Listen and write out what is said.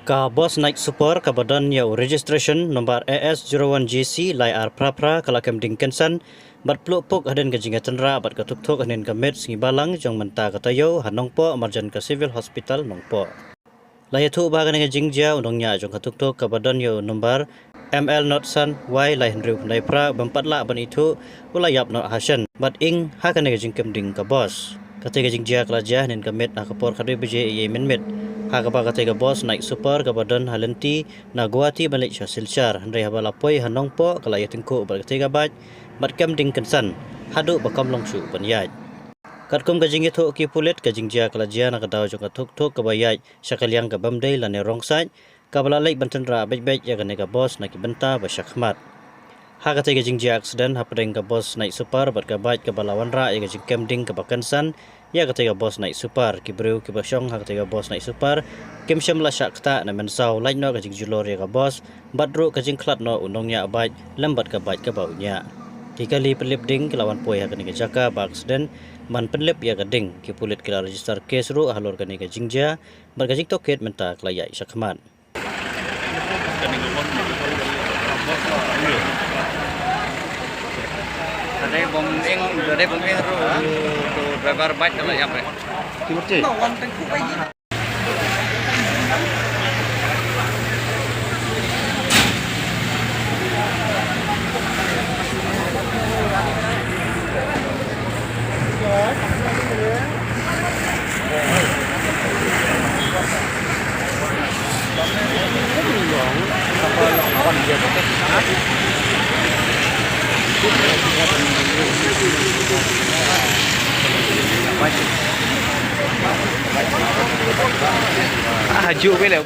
Ka bos naik super ka badan ya registration nomor AS01GC lai prapra kala kem dingkensan bat pluk puk haden ka jinga tenra bat ka tuk haden ka med singi balang jong menta ka tayo hanong po emergen ka civil hospital nongpo. Lai thu ba ka nga jingja undongnya jong ka tuk ka badan yo nomor ML Notsan Y lai hendru lai pra bempat la ban itu ulayap no hasan bat ing ha ka nga jingkem ding ka bos. Kata jingja kelaja nen ka med na kapor kadwe beje ye men Hagaba kata bos naik super ke badan halenti na guati balik silchar handai habala poi hanong po kala ya tingku bar kata bat kem ding kensan hadu bakam longshu panyaj katkum ka jingi tho ki pulet ka jingjia kala jia na kadaw jong thok ka bayaj syakaliang ka bamdei la ne rongsaj ka bala lek banten ra bej ya ka bos na ki benta ba syakmat ha kata jingjia accident hapdeng ka bos naik super bat ka baj ka balawan ra ya ka jingkem ding ka bakansan ya kata bos naik super kibru kibasyong ha kata bos naik super kim syamla syakta na mensau lain no ka jingjulor ya ka bos badru ka jingklat no unongnya abaj lambat ka baj ka baunya tikali pelip ding kelawan poi ha ka jaka ba accident man pelip ya ka ding ki pulit kila register case ru halor ka jingja bar ka jing toket menta klaya syakman Ada bombing ru tu driver bike kalau ya pak. timur cik Haju ke